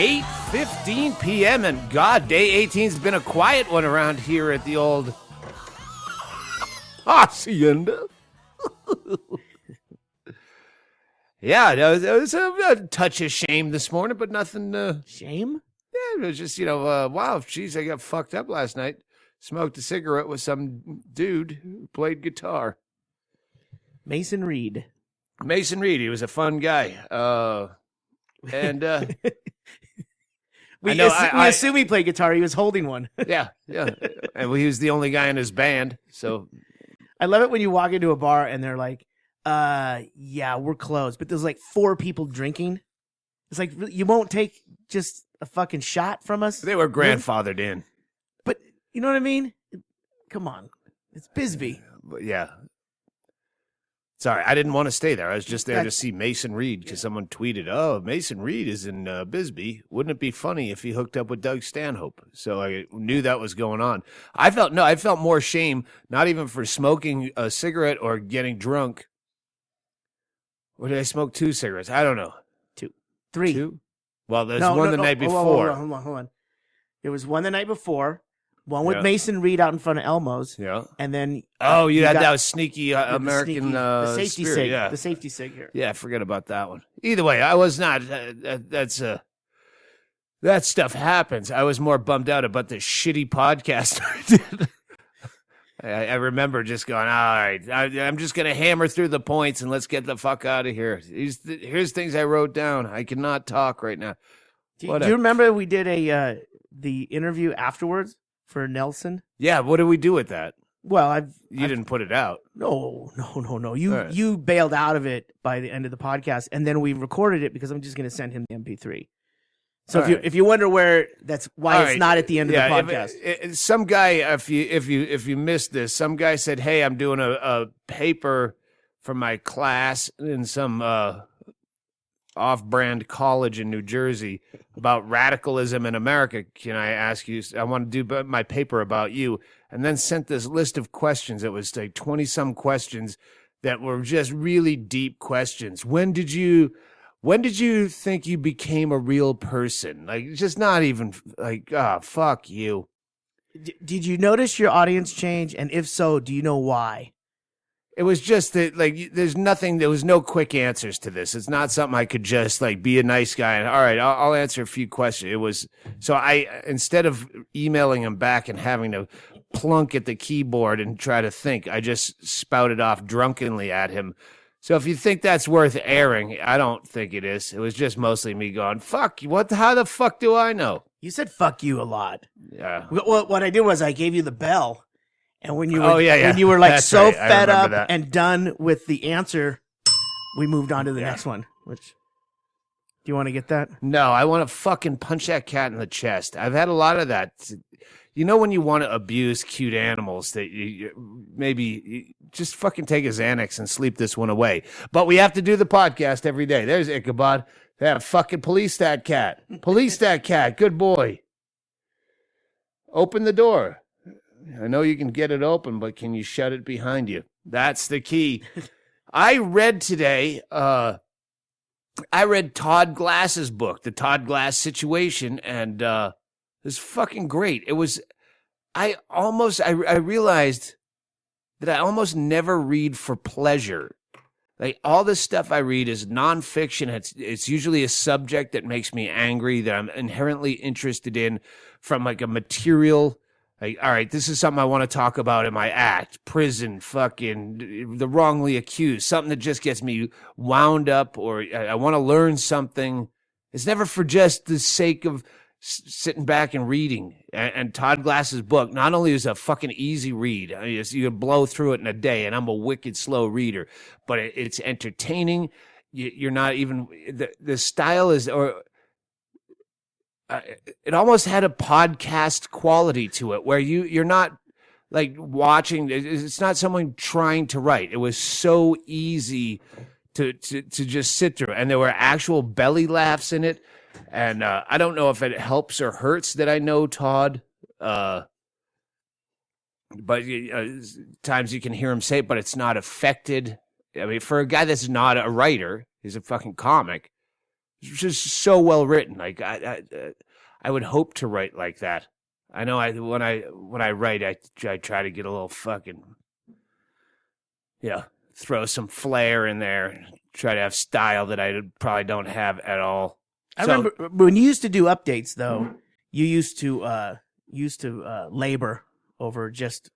8:15 p.m. and God, day 18's been a quiet one around here at the old Hacienda. Yeah, it was a touch of shame this morning, but nothing. Shame? Yeah, it was just, wow, geez, I got fucked up last night. Smoked a cigarette with some dude who played guitar. Mason Reed. He was a fun guy. And we assume he played guitar. He was holding one. yeah. And he was the only guy in his band. So I love it when you walk into a bar and they're like, yeah, we're closed. But there's like 4 people drinking. It's like, you won't take just a fucking shot from us? They were grandfathered in. But you know what I mean? Come on. It's Bisbee. Yeah. Sorry, I didn't want to stay there. I was just there to see Mason Reed because someone tweeted, "Oh, Mason Reed is in Bisbee. Wouldn't it be funny if he hooked up with Doug Stanhope?" So I knew that was going on. I felt more shame, not even for smoking a cigarette or getting drunk. Or did I smoke 2 cigarettes? I don't know. 2. 3. 2? Well, there's one the night before. Hold on. There was one the night before. One with Mason Reed out in front of Elmo's. Yeah. And then... you had that sneaky American the safety spirit, sig. Yeah. The safety sig here. Yeah, forget about that one. Either way, I was not... that stuff happens. I was more bummed out about the shitty podcast I did. I remember just going, all right, I'm just going to hammer through the points and let's get the fuck out of here. Here's things I wrote down. I cannot talk right now. Do you remember we did the interview afterwards for Nelson? Yeah, what did we do with that? Well, you didn't put it out. No. You bailed out of it by the end of the podcast, and then we recorded it because I'm just going to send him the MP3. So if you wonder where it's not at the end of the podcast. Some guy, if you missed this, some guy said, "Hey, I'm doing a paper for my class in some off-brand college in New Jersey about radicalism in America. Can I ask you? I want to do my paper about you." And then sent this list of questions. It was like 20-some questions that were just really deep questions. When did you think you became a real person? Like, just not even like, fuck you. Did you notice your audience change? And if so, do you know why? It was just that, like, there was no quick answers to this. It's not something I could just, like, be a nice guy and, all right, I'll answer a few questions. It was, so instead of emailing him back and having to plunk at the keyboard and try to think, I just spouted off drunkenly at him. So if you think that's worth airing, I don't think it is. It was just mostly me going, fuck, how the fuck do I know? You said fuck you a lot. Yeah. What I did was I gave you the bell. And when you were, when you were like that's so right. fed up and done with the answer, we moved on to the next one. Which, do you want to get that? No, I want to fucking punch that cat in the chest. I've had a lot of that. You know when you want to abuse cute animals that maybe just fucking take a Xanax and sleep this one away. But we have to do the podcast every day. There's Ichabod. Yeah, fucking police that cat. Police that cat. Good boy. Open the door. I know you can get it open, but can you shut it behind you? That's the key. I read today, I read Todd Glass's book, The Todd Glass Situation, and it was fucking great. It was, I realized that I almost never read for pleasure. Like, all the stuff I read is nonfiction. It's usually a subject that makes me angry, that I'm inherently interested in, from like a material. Like, all right, this is something I want to talk about in my act. Prison, fucking, the wrongly accused. Something that just gets me wound up, or I want to learn something. It's never for just the sake of sitting back and reading. And Todd Glass's book not only is a fucking easy read, I mean, you can blow through it in a day, and I'm a wicked slow reader, but it's entertaining. You're not even, the style is, or it almost had a podcast quality to it, where you're not like watching. It's not someone trying to write. It was so easy to just sit through, and there were actual belly laughs in it. And I don't know if it helps or hurts that I know Todd, but times you can hear him say it, but it's not affected. I mean, for a guy that's not a writer, he's a fucking comic. It's just so well written. Like I would hope to write like that. I know when I write, I try to get a little fucking, throw some flair in there, try to have style that I probably don't have at all. I remember when you used to do updates, though. You used to labor over just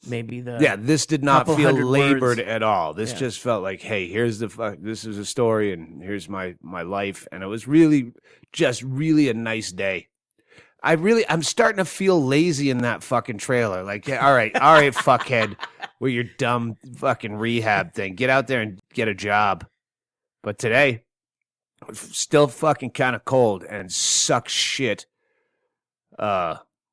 maybe the This did not feel labored words. at all. This just felt like, hey, here's this is a story, and here's my life, and it was really a nice day. I'm starting to feel lazy in that fucking trailer. Like, all right, fuckhead, with your dumb fucking rehab thing. Get out there and get a job. But today, still fucking kind of cold and sucks shit.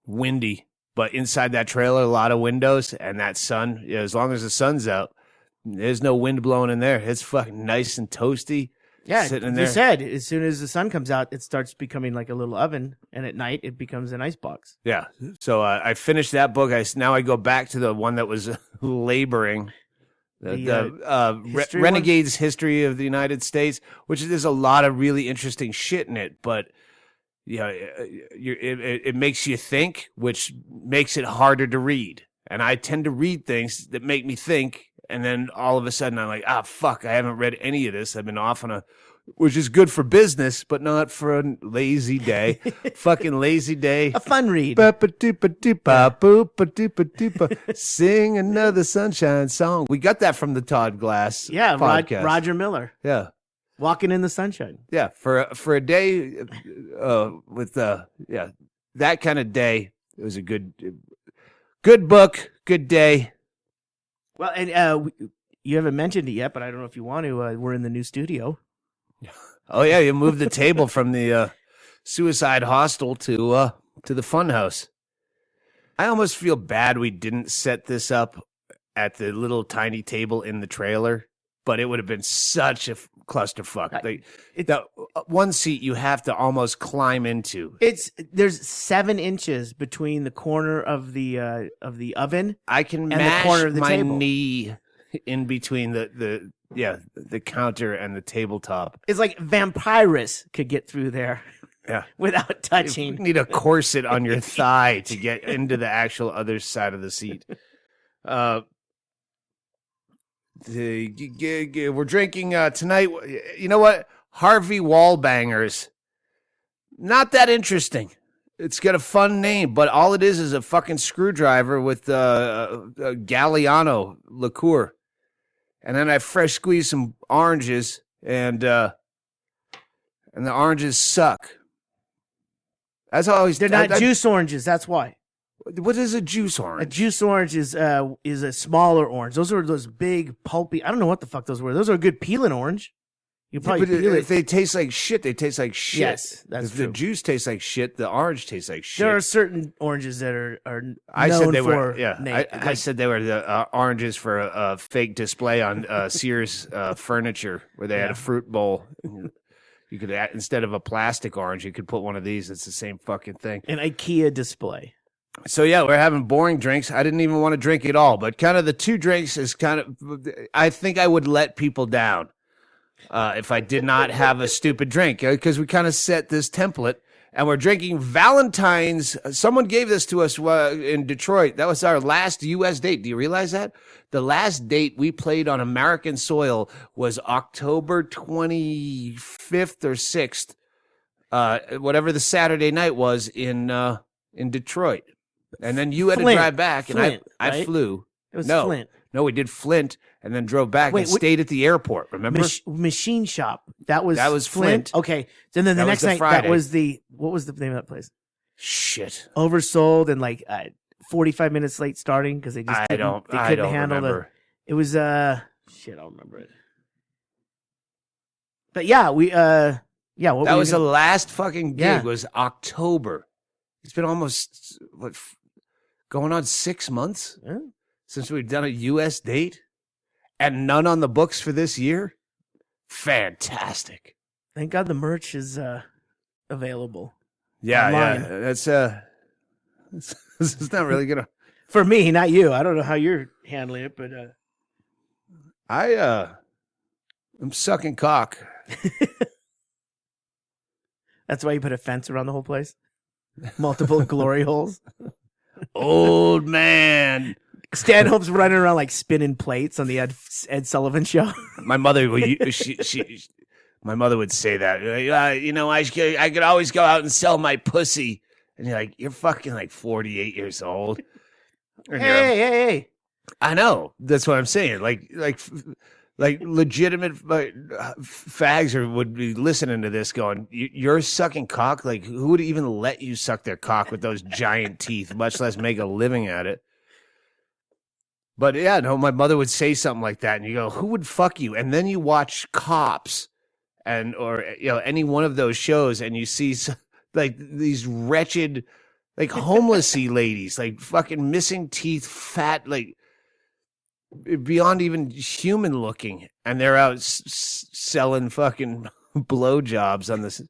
Windy, but inside that trailer, a lot of windows, and that sun. As long as the sun's out, there's no wind blowing in there. It's fucking nice and toasty. Yeah, sitting in there. You said as soon as the sun comes out, it starts becoming like a little oven, and at night it becomes an icebox. Yeah. So I finished that book. Now I go back to the one that was laboring. Renegade's History of the United States, which there's a lot of really interesting shit in it, but it makes you think, which makes it harder to read. And I tend to read things that make me think, and then all of a sudden I'm like, fuck, I haven't read any of this. I've been off on which is good for business, but not for a lazy day. Fucking lazy day. A fun read. Sing another sunshine song. We got that from the Todd Glass podcast. Roger Miller. Yeah. Walking in the Sunshine. Yeah, for a day with that kind of day, it was a good book, good day. Well, and you haven't mentioned it yet, but I don't know if you want to. We're in the new studio. Oh yeah, you moved the table from the suicide hostel to the fun house. I almost feel bad we didn't set this up at the little tiny table in the trailer, but it would have been such a clusterfuck. The one seat you have to almost climb into. There's 7 inches between the corner of the oven. I can mash the corner of the table. Knee in between the counter and the tabletop. It's like Vampirus could get through there. Yeah, without touching. You need a corset on your thigh to get into the actual other side of the seat. We're drinking tonight. You know what? Harvey Wallbangers. Not that interesting. It's got a fun name, but all it is a fucking screwdriver with a Galliano liqueur. And then I fresh squeezed some oranges, and the oranges suck. As always, they're not juice oranges. That's why. What is a juice orange? A juice orange is a smaller orange. Those are those big pulpy. I don't know what the fuck those were. Those are a good peeling orange. You probably peel it. If they taste like shit, they taste like shit. Yes, that's true. If the juice tastes like shit, the orange tastes like shit. There are certain oranges that are I known said they for were. Yeah, I said they were the oranges for a fake display on Sears furniture, where they had a fruit bowl. You could, instead of a plastic orange, you could put one of these. It's the same fucking thing. An IKEA display. So yeah, we're having boring drinks. I didn't even want to drink at all, but kind of the 2 drinks is kind of. I think I would let people down if I did not have a stupid drink, because we kind of set this template, and we're drinking Valentine's. Someone gave this to us in Detroit. That was our last U.S. date. Do you realize that? The last date we played on American soil was October 25th or 6th, whatever the Saturday night was in Detroit. And then you had to drive back, and Flint, I right? flew. It was Flint. No, we did Flint, and then drove back and stayed at the airport. Remember? Machine Shop. That was Flint. Okay. And then the next night, Friday. that was what was the name of that place? Shit. Oversold and like 45 minutes late starting because they just couldn't handle remember. It was I don't remember it. But yeah, that was the last fucking gig. Was October. It's been almost going on 6 months since we've done a U.S. date, and none on the books for this year. Fantastic! Thank God the merch is available. Yeah, online. yeah. That's it's not really gonna for me, not you. I don't know how you're handling it, but I'm sucking cock. That's why you put a fence around the whole place. Multiple glory holes. Old man. Stanhope's running around like spinning plates on the Ed Sullivan Show. My mother, my mother would say that. I could always go out and sell my pussy. And you're like, you're fucking like 48 years old. Hey. I know. That's what I'm saying. Like legitimate fags would be listening to this going, you're sucking cock? Like, who would even let you suck their cock with those giant teeth, much less make a living at it? But yeah, no, my mother would say something like that, and you go, who would fuck you? And then you watch Cops or any one of those shows, and you see like these wretched, like homelessy ladies, like fucking missing teeth, fat, like beyond even human looking, and they're out selling fucking blowjobs on this,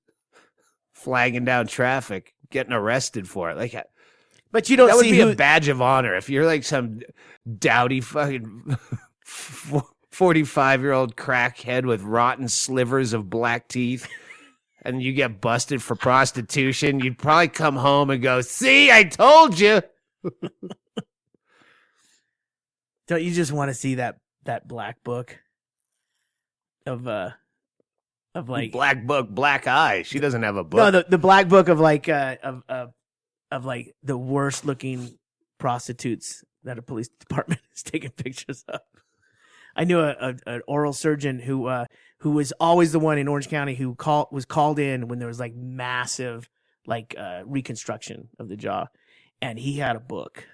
flagging down traffic, getting arrested for it. Like, but you don't. That would see be a badge of honor if you're like some dowdy fucking 45-year-old crackhead with rotten slivers of black teeth, and you get busted for prostitution. You'd probably come home and go, "See, I told you." Don't you just want to see that black book of like black book, black eye? She doesn't have a book. No, the black book of like of like the worst looking prostitutes that a police department is taking pictures of. I knew an oral surgeon who was always the one in Orange County who was called in when there was like massive like reconstruction of the jaw, and he had a book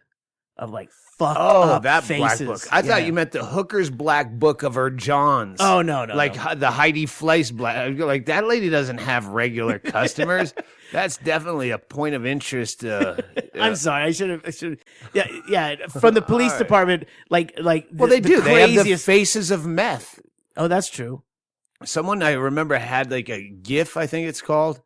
of like fucked up that faces. Black book. I thought you meant the hooker's black book of her Johns. Oh no, like no. The Heidi Fleiss black. Like that lady doesn't have regular customers. That's definitely a point of interest. I'm sorry. I should have. Yeah. From the police department, like. Well, they do. They have the faces of meth. Oh, that's true. Someone I remember had like a GIF, I think it's called,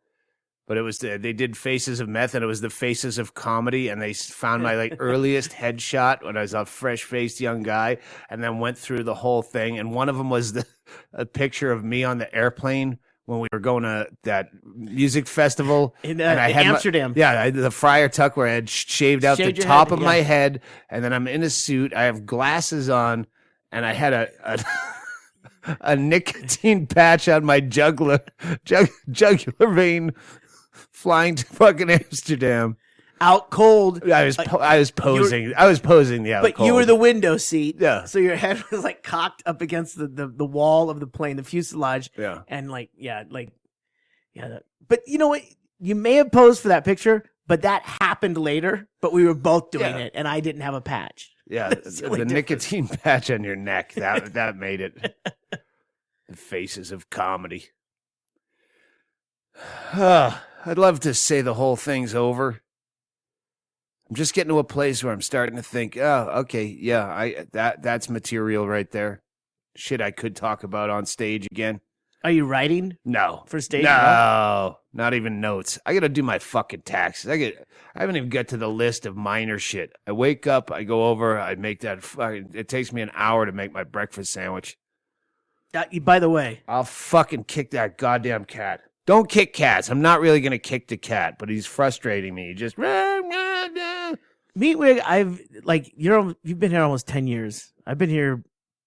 but it was they did faces of meth, and it was the faces of comedy, and they found my like earliest headshot when I was a fresh-faced young guy, and then went through the whole thing, and one of them was a picture of me on the airplane when we were going to that music festival in Amsterdam. The Friar Tuck, where I had shaved out the top of my head, and then I'm in a suit. I have glasses on, and I had a nicotine patch on my jugular vein, flying to fucking Amsterdam. Out cold. I was posing. I was posing the out but cold. You were the window seat. Yeah. So your head was like cocked up against the wall of the plane, the fuselage. Yeah. And But you know what? You may have posed for that picture, but that happened later. But we were both doing it, and I didn't have a patch. Yeah. The nicotine patch on your neck that made it. The faces of comedy. I'd love to say the whole thing's over. I'm just getting to a place where I'm starting to think, oh, okay, yeah, that's material right there. Shit I could talk about on stage again. Are you writing? No. For stage? No, not even notes. I got to do my fucking taxes. I haven't even got to the list of minor shit. I wake up, I go over, I make that it takes me an hour to make my breakfast sandwich. By the way, I'll fucking kick that goddamn cat. Don't kick cats. I'm not really going to kick the cat, but he's frustrating me. He just Meatwig, you've been here almost 10 years. I've been here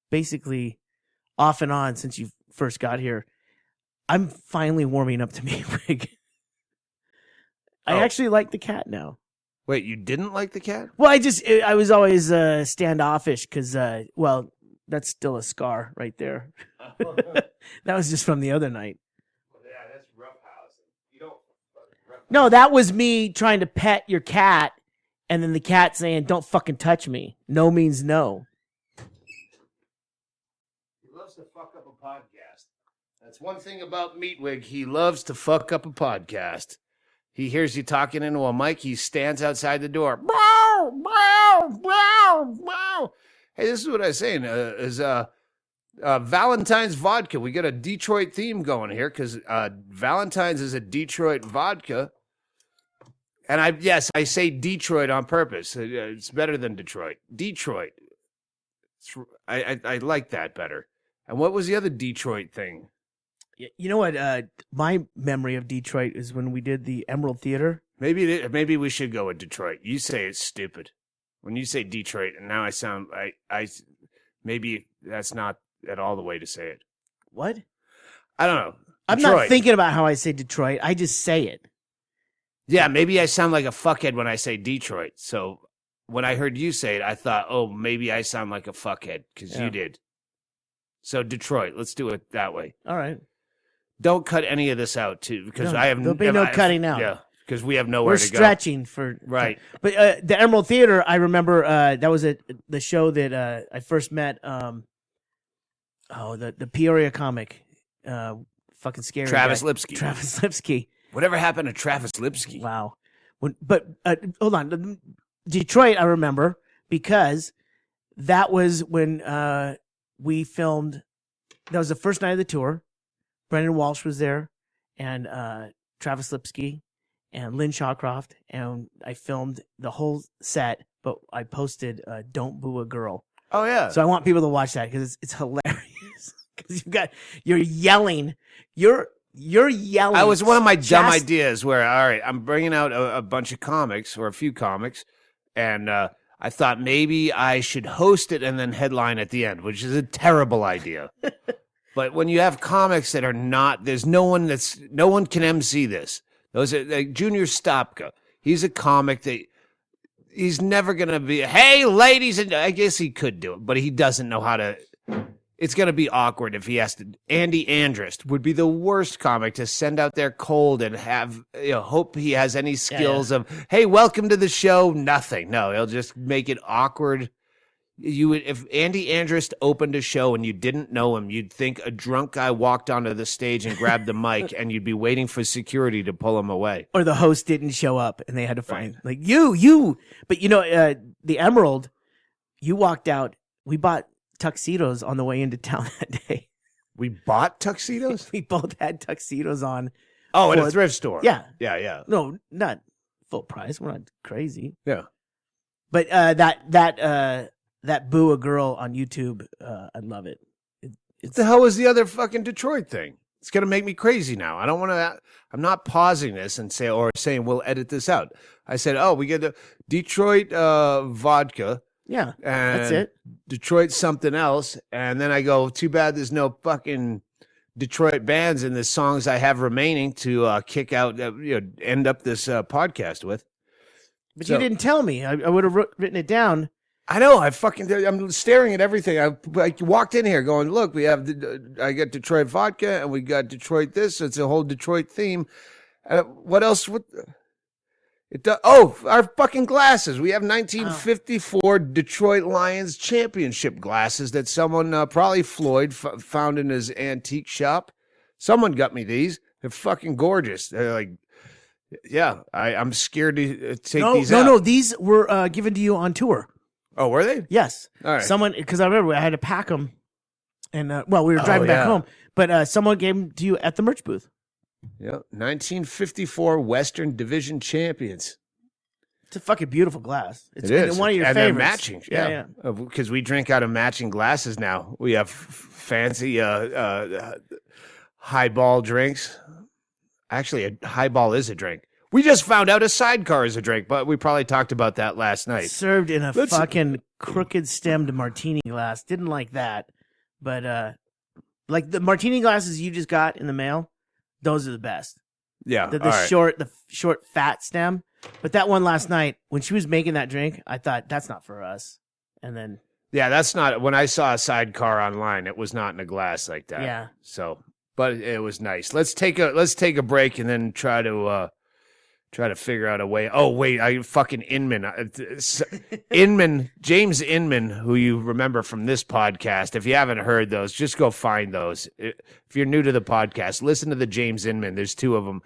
basically off and on since you first got here. I'm finally warming up to Meatwig. I actually like the cat now. Wait, you didn't like the cat? Well, I was always standoffish because, that's still a scar right there. That was just from the other night. Yeah, that's roughhousing. No, that was me trying to pet your cat, and then the cat saying, "Don't fucking touch me." No means no. He loves to fuck up a podcast. That's one thing about Meatwig. He loves to fuck up a podcast. He hears you talking into a mic. He stands outside the door. Bow, bow, bow, bow. Hey, this is what I was saying. Valentine's vodka. We got a Detroit theme going here because Valentine's is a Detroit vodka. And I say Detroit on purpose. It's better than Detroit. Detroit. I like that better. And what was the other Detroit thing? You know what? My memory of Detroit is when we did the Emerald Theater. Maybe we should go with Detroit. You say it's stupid when you say Detroit, and now I sound I maybe that's not at all the way to say it. What? I don't know. I'm not thinking about how I say Detroit. I just say it. Yeah, maybe I sound like a fuckhead when I say Detroit. So when I heard you say it, I thought, oh, maybe I sound like a fuckhead because you did. So Detroit, let's do it that way. All right. Don't cut any of this out, too, because there'll be no cutting out. Yeah, because we have nowhere to go. We're stretching for right. But the Emerald Theater, I remember that was the show that I first met. The Peoria comic, fucking scary. Travis Lipsky. Travis Lipsky. Whatever happened to Travis Lipsky? Wow. But hold on, Detroit, I remember because that was when we filmed. That was the first night of the tour. Brendan Walsh was there, and Travis Lipsky, and Lynn Shawcroft, and I filmed the whole set. But I posted "Don't Boo a Girl." Oh yeah! So I want people to watch that because it's hilarious. Because you're yelling, you're yelling. I was one of my dumb ideas where all right, I'm bringing out a bunch of comics or a few comics, and I thought maybe I should host it and then headline at the end, which is a terrible idea. But when you have comics that are not, there's no one can MC this. Those are like Junior Stopka. He's a comic that he's never going to be, hey, ladies, and I guess he could do it, but he doesn't know how to. It's going to be awkward if he has to. Andy Andrist would be the worst comic to send out there cold and have, hope he has any skills of, hey, welcome to the show. Nothing. No, he'll just make it awkward. If Andy Andrist opened a show and you didn't know him, you'd think a drunk guy walked onto the stage and grabbed the mic, and you'd be waiting for security to pull him away. Or the host didn't show up and they had to find like you. But the Emerald, you walked out. We bought tuxedos on the way into town that day. We bought tuxedos? We both had tuxedos on. Oh, at a thrift store. Yeah. Yeah. No, not full price. We're not crazy. Yeah. But that Boo a Girl on YouTube, I love it. What the hell was the other fucking Detroit thing? It's going to make me crazy now. I don't want to, I'm not pausing this and saying we'll edit this out. I said, we get the Detroit vodka. Yeah, that's it. Detroit something else. And then I go, too bad there's no fucking Detroit bands in the songs I have remaining to kick out, end up this podcast with. But you didn't tell me. I would have written it down. I know. I'm staring at everything. I walked in here going, look, I got Detroit vodka and we got Detroit this. It's a whole Detroit theme. What else? Our fucking glasses. We have 1954 Detroit Lions championship glasses that someone, probably Floyd, found in his antique shop. Someone got me these. They're fucking gorgeous. They're like, yeah, I'm scared to take these out. No, these were given to you on tour. Oh, were they? Yes. All right. Someone, because I remember I had to pack them, and we were driving back home. But someone gave them to you at the merch booth. Yep, 1954 Western Division champions. It's a fucking beautiful glass. It is one of your and favorites. They're matching. Yeah, because we drink out of matching glasses now. We have fancy highball drinks. Actually, a highball is a drink. We just found out a sidecar is a drink, but we probably talked about that last night. Served in a fucking crooked stemmed martini glass. Didn't like that. But like the martini glasses you just got in the mail, those are the best. Yeah. The short fat stem. But that one last night, when she was making that drink, I thought that's not for us. And then that's not when I saw a sidecar online, it was not in a glass like that. Yeah. So but it was nice. Let's take a break and then try to figure out a way. Oh, wait, fucking Inman. James Inman, who you remember from this podcast. If you haven't heard those, just go find those. If you're new to the podcast, listen to the James Inman. There's two of them.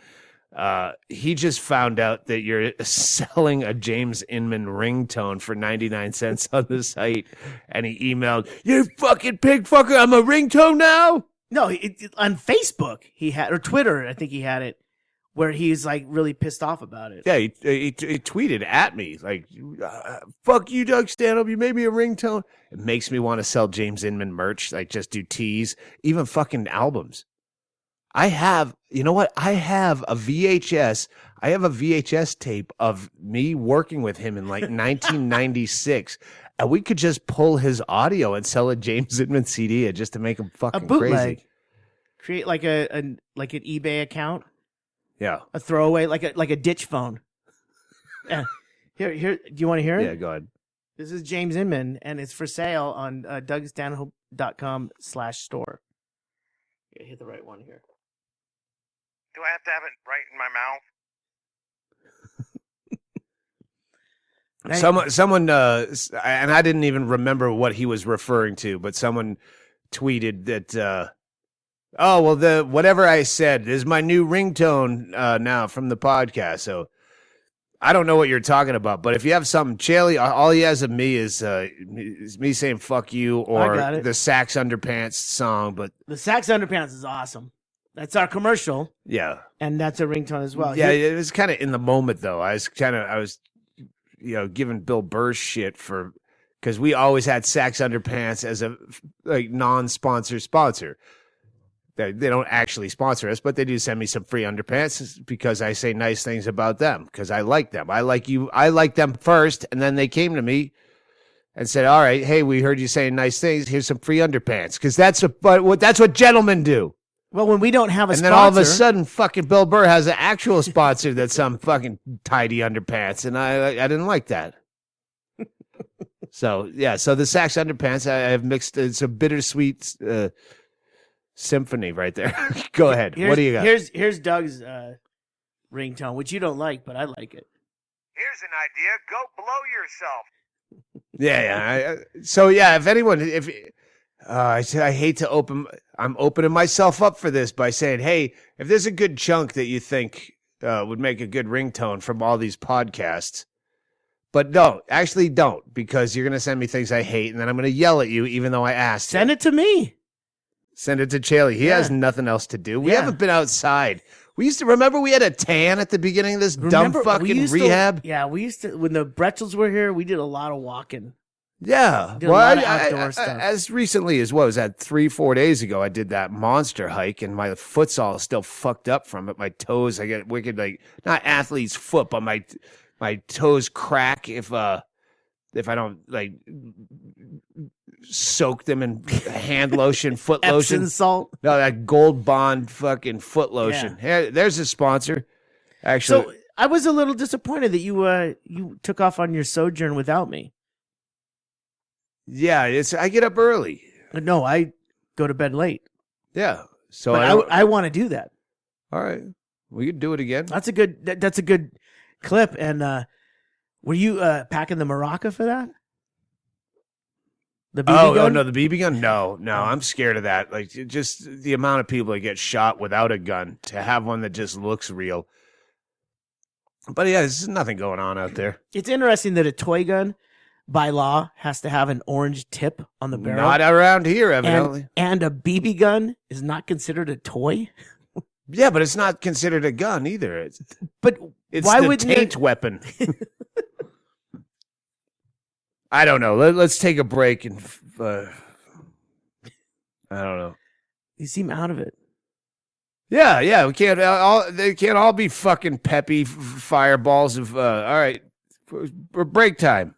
He just found out that you're selling a James Inman ringtone for 99 cents on the site. And he emailed, you fucking pig fucker, I'm a ringtone now? No, on Facebook he had, or Twitter, I think he had it. Where he's like really pissed off about it. Yeah, he tweeted at me like, "Fuck you, Doug Stanhope. You made me a ringtone." It makes me want to sell James Inman merch, like just do tees, even fucking albums. I have, you know what? I have a VHS. I have a VHS tape of me working with him in like 1996. And we could just pull his audio and sell a James Inman CD just to make him fucking crazy. Create like an eBay account. Yeah. A throwaway, like a ditch phone. Here. Do you want to hear it? Yeah, go ahead. This is James Inman, and it's for sale on DougStanhope.com/store. Yeah, hit the right one here. Do I have to have it right in my mouth? Someone, and I didn't even remember what he was referring to, but someone tweeted that, whatever I said is my new ringtone now from the podcast. So I don't know what you're talking about, but if you have something, Chaille, all he has of me is me saying "fuck you" or the Sax Underpants song. But the Sax Underpants is awesome. That's our commercial. Yeah, and that's a ringtone as well. Yeah, it was kind of in the moment though. I was giving Bill Burr shit because we always had Sax Underpants as a non-sponsor sponsor. They don't actually sponsor us, but they do send me some free underpants because I say nice things about them because I like them. I like them first, and then they came to me and said, "All right, hey, we heard you saying nice things. Here's some free underpants," because that's what gentlemen do. Well, when we don't have a sponsor, and then all of a sudden, fucking Bill Burr has an actual sponsor that's some fucking tidy underpants, and I didn't like that. So the Sax Underpants I have mixed. It's a bittersweet symphony right there. Go ahead. What do you got? Here's Doug's ringtone, which you don't like, but I like it. Here's an idea. Go blow yourself. Yeah. If anyone, I hate to I'm opening myself up for this by saying, hey, if there's a good chunk that you think would make a good ringtone from all these podcasts, but don't, because you're going to send me things I hate, and then I'm going to yell at you even though I asked. Send it to me. Send it to Chaille. He has nothing else to do. We haven't been outside. We used to remember we had a tan at the beginning of this dumb fucking rehab. We used to, when the Bretzels were here, we did a lot of walking. Yeah. Did a lot of outdoor stuff. As recently as what was that 3-4 days ago, I did that monster hike and my foot's all still fucked up from it. My toes, I get wicked, not athlete's foot, but my toes crack if I don't soak them in hand lotion, foot lotion. Epsom salt. No, that Gold Bond fucking foot lotion. Yeah. Hey, there's a sponsor. Actually, so I was a little disappointed that you took off on your sojourn without me. Yeah, I get up early. No, I go to bed late. Yeah, so I want to do that. All right, we could do it again. That's a good clip. And were you packing the maraca for that? The BB gun? No, the BB gun? No, I'm scared of that. Just the amount of people that get shot without a gun, to have one that just looks real. But yeah, there's nothing going on out there. It's interesting that a toy gun, by law, has to have an orange tip on the barrel. Not around here, evidently. And a BB gun is not considered a toy? Yeah, but it's not considered a gun either. It's why the wouldn't taint weapon. I don't know. Let's take a break and I don't know. You seem out of it. Yeah. We can't. They can't all be fucking peppy fireballs of. All right, for break time.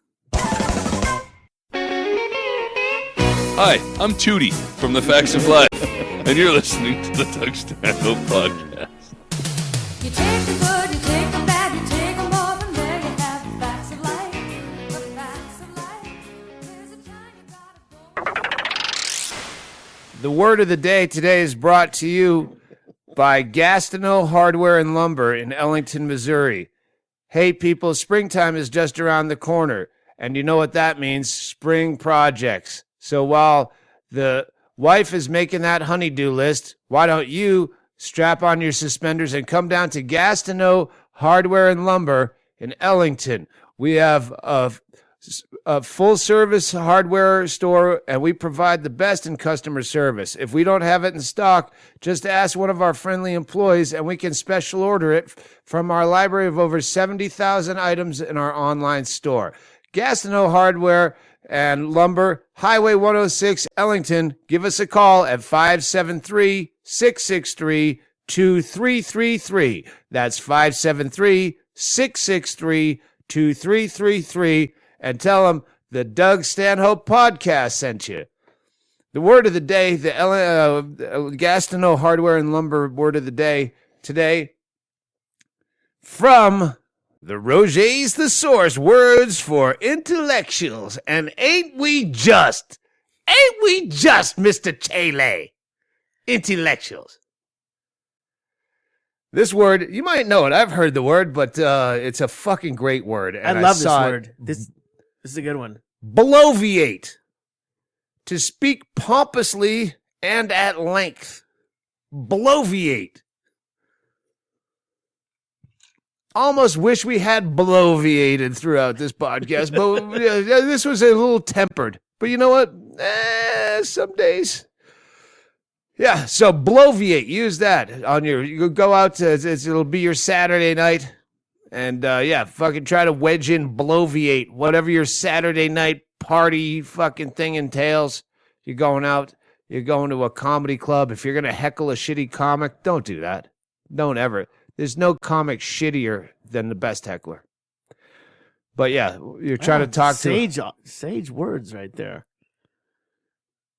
Hi, I'm Tootie from The Facts of Life, and you're listening to the Doug Stanhope Podcast. You take the good, you take the bad, you take them all, and there you have the facts of life. The facts of life. There's a time you gotta go. The word of the day today is brought to you by Gastineau Hardware and Lumber in Ellington, Missouri. Hey, people, springtime is just around the corner, and you know what that means, spring projects. So while the wife is making that honey-do list, why don't you strap on your suspenders and come down to Gastineau Hardware and Lumber in Ellington. We have a full-service hardware store, and we provide the best in customer service. If we don't have it in stock, just ask one of our friendly employees, and we can special order it from our library of over 70,000 items in our online store. Gastineau Hardware and Lumber, Highway 106, Ellington. Give us a call at 573 573-663-2333. That's 573-663-2333. And tell them the Doug Stanhope podcast sent you. The word of the day, the Gastineau Hardware and Lumber word of the day today, from the Roger's Thesaurus, words for intellectuals. And ain't we just, Mr. Chaille? Intellectuals. This word, you might know it. I've heard the word, but it's a fucking great word. And I love this word. This is a good one. Bloviate. To speak pompously and at length. Bloviate. Almost wish we had bloviated throughout this podcast, but this was a little tempered. But you know what? Some days. Yeah, so bloviate. Use that on you go out to, it'll be your Saturday night. And fucking try to wedge in bloviate. Whatever your Saturday night party fucking thing entails. You're going out. You're going to a comedy club. If you're going to heckle a shitty comic, don't do that. Don't ever. There's no comic shittier than the best heckler. But yeah, you're trying to talk sage words right there.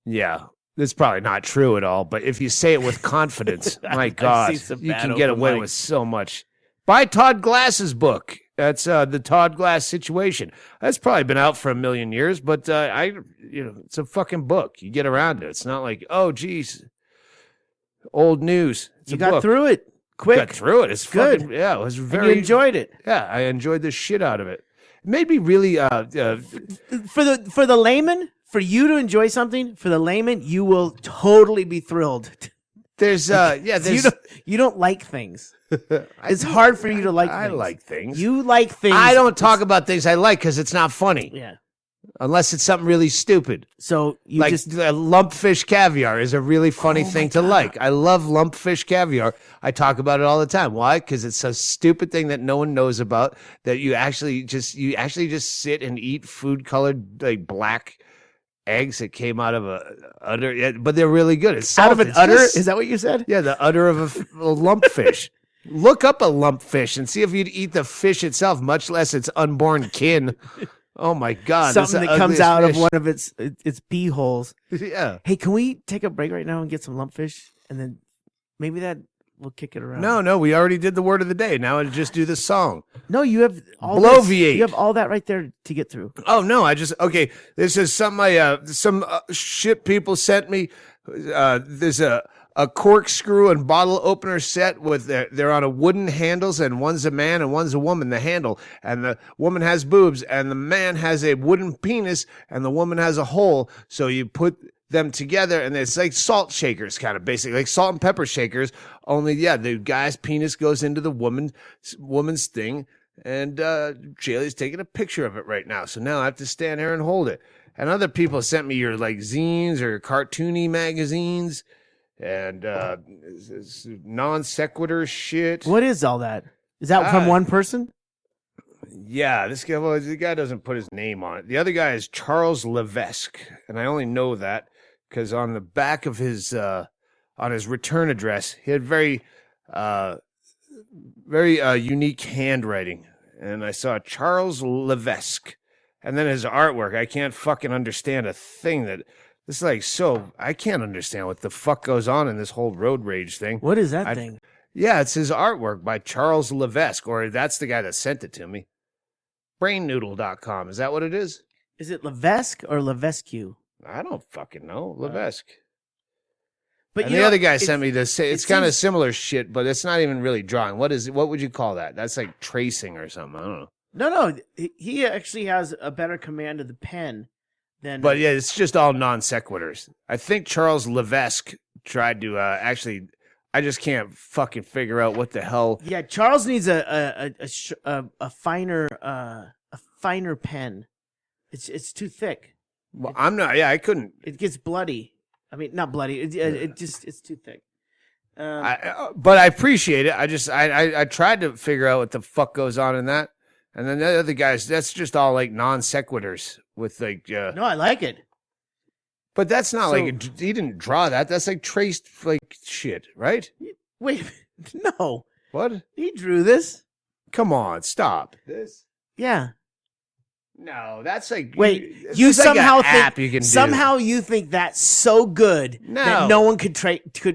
Yeah, that's probably not true at all. But if you say it with confidence, my God, you can get away with so much. Buy Todd Glass's book. That's the Todd Glass Situation. That's probably been out for 1 million years, but it's a fucking book. You get around it. It's not like, oh, geez, old news. You got through it. Quick. Got through it. It's good. Fucking, yeah, it was very. And you enjoyed it. Yeah, I enjoyed the shit out of it. It made me really. For the layman, for you to enjoy something, for the layman, you will totally be thrilled. There's you don't like things. It's hard for you to like things. I like things. You like things. I don't talk about things I like because it's not funny. Yeah. Unless it's something really stupid. So you like just lumpfish caviar is a really funny thing to like. I love lumpfish caviar. I talk about it all the time. Why? Because it's a stupid thing that no one knows about. That you actually just sit and eat food colored like black eggs that came out of a udder. But they're really good. It's out of an udder. Is that what you said? Yeah, the udder of a lumpfish. Look up a lumpfish and see if you'd eat the fish itself, much less its unborn kin. Oh my God! Something that comes out of one of its pee holes. Yeah. Hey, can we take a break right now and get some lumpfish, and then maybe that will kick it around? No, we already did the word of the day. Now I just do the song. No, you have all bloviate. You have all that right there to get through. Oh no, okay. This is something some shit people sent me. There's a corkscrew and bottle opener set with they're on a wooden handles, and one's a man and one's a woman, the handle, and the woman has boobs and the man has a wooden penis and the woman has a hole. So you put them together and it's like salt shakers, kind of basically like salt and pepper shakers, only the guy's penis goes into the woman's thing, and Chaille's taking a picture of it right now. So now I have to stand here and hold it. And other people sent me your like zines or cartoony magazines and non sequitur shit. What is all that? Is that from one person? Yeah, this guy. Well, the guy doesn't put his name on it. The other guy is Charles Levesque, and I only know that because on the back of his on his return address, he had very unique handwriting, and I saw Charles Levesque, and then his artwork. I can't fucking understand a thing that. This is like, so I can't understand what the fuck goes on in this whole road rage thing. What is that thing? Yeah, it's his artwork by Charles Levesque, or that's the guy that sent it to me. Brainnoodle.com. Is that what it is? Is it Levesque or Levesque? I don't fucking know. Levesque. But and the other guy sent me this. It's kind of similar shit, but it's not even really drawing. What is it? What would you call that? That's like tracing or something. I don't know. No. He actually has a better command of the pen. But yeah, it's just all non sequiturs. I think Charles Levesque tried to actually. I just can't fucking figure out what the hell. Yeah, Charles needs a finer pen. It's too thick. Well, I'm not. Yeah, I couldn't. It gets bloody. I mean, not bloody. It's too thick. But I appreciate it. I tried to figure out what the fuck goes on in that. And then the other guys, that's just all like non sequiturs with like. No, I like it. But that's not like he didn't draw that. That's like traced like shit, right? Wait, no. What? He drew this. Come on, stop. This? Yeah. No, that's like you somehow like an app think you can do. somehow you think that's so good that no one could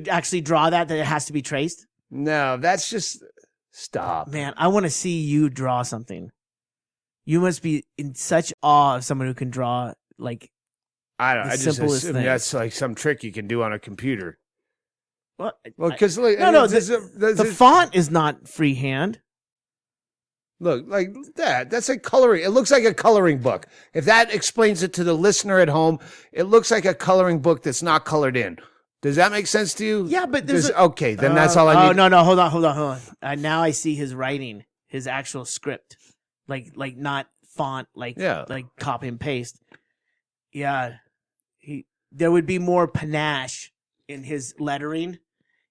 actually draw that it has to be traced? No, that's just stop. Man, I want to see you draw something. You must be in such awe of someone who can draw like I don't. I just simplest assume thing. that's like some trick you can do on a computer. Well, because the font is not freehand. Look, like that. That's like coloring. It looks like a coloring book. If that explains it to the listener at home, it looks like a coloring book that's not colored in. Does that make sense to you? Yeah, but okay, then that's all I need. Oh, no, hold on. Now I see his writing, his actual script. Like not font, like copy and paste. Yeah. There would be more panache in his lettering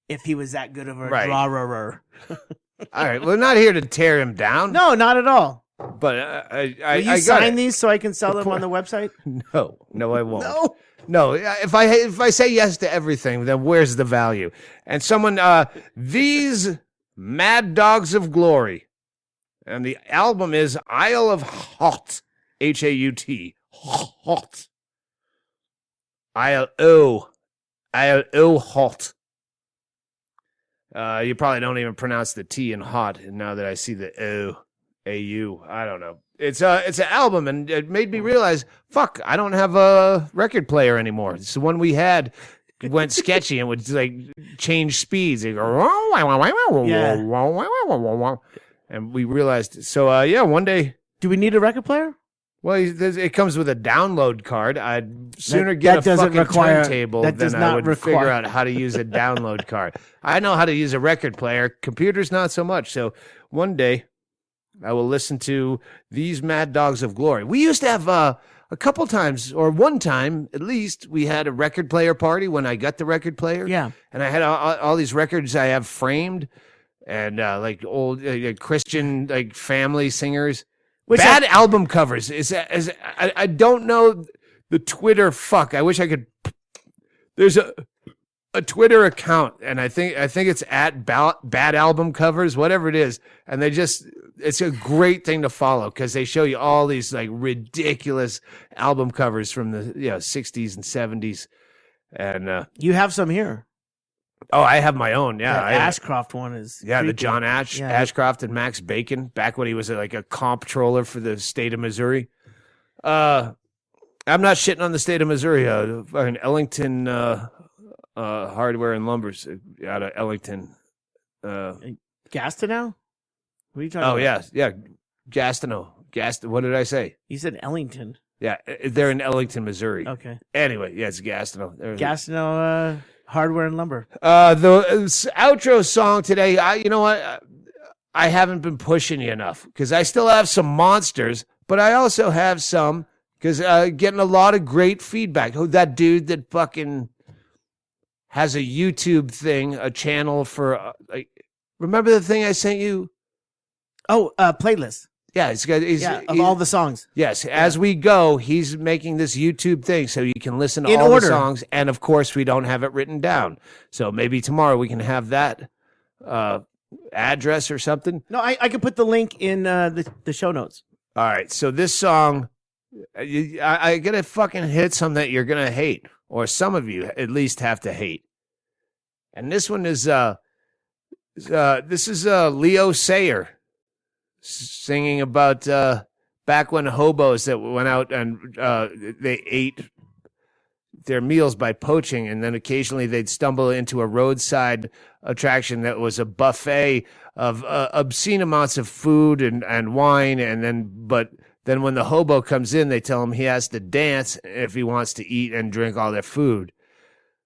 if he was that good of a drawer. All right, we're not here to tear him down. No, not at all. But Will you sign these so I can sell them on the website? No, I won't. No. If I say yes to everything, then where's the value? And someone, these Mad Dogs of Glory, and the album is Isle of Haut, Haut, Haut, Isle Haut. You probably don't even pronounce the T in hot. And now that I see the O, A-U, I don't know. It's an album, and it made me realize, fuck, I don't have a record player anymore. It's the one we had went sketchy and would like change speeds. It'd go, and we realized. So one day. Do we need a record player? Well, it comes with a download card. I'd sooner get a fucking turntable than I would figure out how to use a download card. I know how to use a record player. Computers, not so much. So one day, I will listen to these Mad Dogs of Glory. We used to have a couple times, or one time at least, we had a record player party when I got the record player. Yeah. And I had all these records I have framed, and like old Christian like family singers. Bad album covers. I don't know the Twitter fuck. I wish I could. There's a Twitter account, and I think it's at Bad Album Covers, whatever it is, and it's a great thing to follow because they show you all these like ridiculous album covers from the 60s and 70s, and you have some here. Oh, I have my own. Yeah, the Ashcroft one is creepy. The John Ashcroft and Max Bacon back when he was like a comptroller for the state of Missouri. I'm not shitting on the state of Missouri. Fucking Ellington Hardware and Lumbers out of Ellington. Gastineau? What are you talking about? Oh yeah, Gastineau. What did I say? You said Ellington. Yeah, they're in Ellington, Missouri. Okay. Anyway, yeah, it's Gastineau. Gastineau. Hardware and Lumber. The outro song today, you know what? I haven't been pushing you enough because I still have some monsters, but I also have some because getting a lot of great feedback. Oh, that dude that fucking has a YouTube thing, a channel for remember the thing I sent you? Oh, playlist. Yeah, he's all the songs. Yes, as we go, he's making this YouTube thing so you can listen to all the songs. And, of course, we don't have it written down. So maybe tomorrow we can have that address or something. No, I can put the link in the show notes. All right, so this song, I got to fucking hit some that you're going to hate, or some of you at least have to hate. And this one is Leo Sayer. Singing about back when hobos that went out and they ate their meals by poaching, and then occasionally they'd stumble into a roadside attraction that was a buffet of obscene amounts of food and wine, and but then when the hobo comes in, they tell him he has to dance if he wants to eat and drink all their food.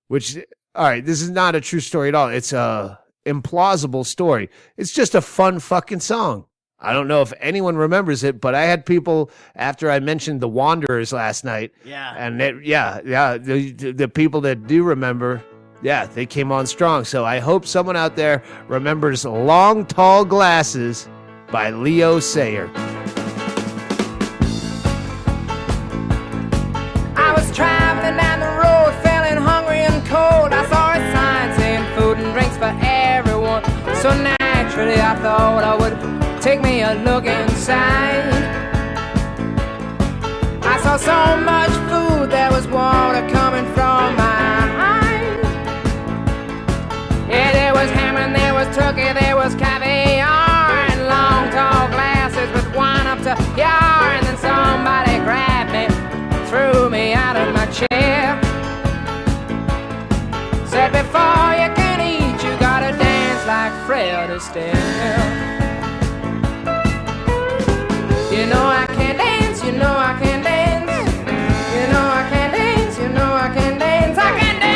Which, all right, this is not a true story at all. It's a implausible story. It's just a fun fucking song. I don't know if anyone remembers it, but I had people after I mentioned the Wanderers last night. Yeah. And the people that do remember, they came on strong. So I hope someone out there remembers Long Tall Glasses by Leo Sayer. I was traveling down the road. So naturally I thought I would take me a look inside. I saw so much food, there was water coming from my eyes. Yeah, there was ham and there was turkey, there was caviar, and long tall glasses with wine up to yar. And then somebody grabbed me, threw me out of my chair, said before you can eat you gotta dance like Fred Astaire. You know I can dance, you know I can dance, you know I can dance, you know I can dance, I can dance.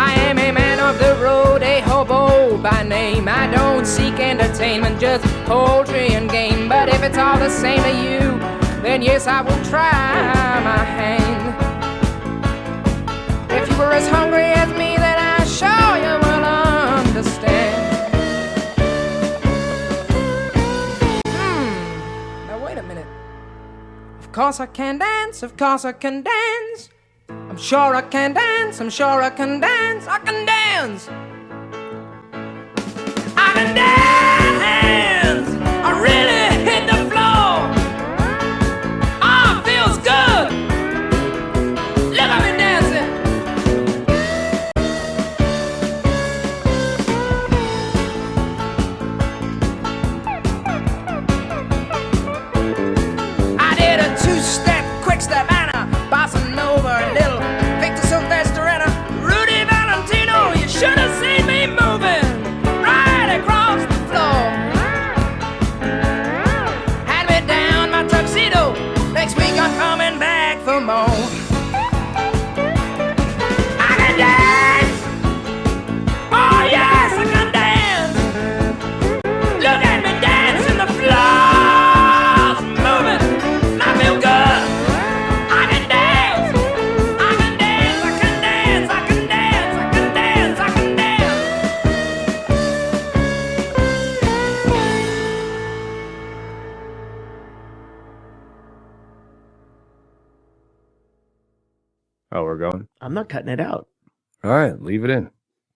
I am a man of the road, a hobo by name. I don't seek entertainment, just poultry and game. But if it's all the same to you, then yes, I will try my hand. If you were as hungry as me, then I'm sure you will understand. Now wait a minute. Of course I can dance, of course I can dance. I'm sure I can dance, I'm sure I can dance, I can dance. I can dance! I really hit the floor. Oh, it feels good. Look at me dancing. I did a two-step, quick step, and a bossa nova, a little Victor Sylvester and a Rudy Valentino. You should have seen me moving right across the floor. Had me down my tuxedo. Next week I'm coming back for more. I can dance. Oh yes, I can dance. Look at me dancing, the floor's moving. I feel good. I can dance. I can dance. I can dance. I can dance. I can dance. I can dance. Oh, we're going. I'm not cutting it out. All right, leave it in.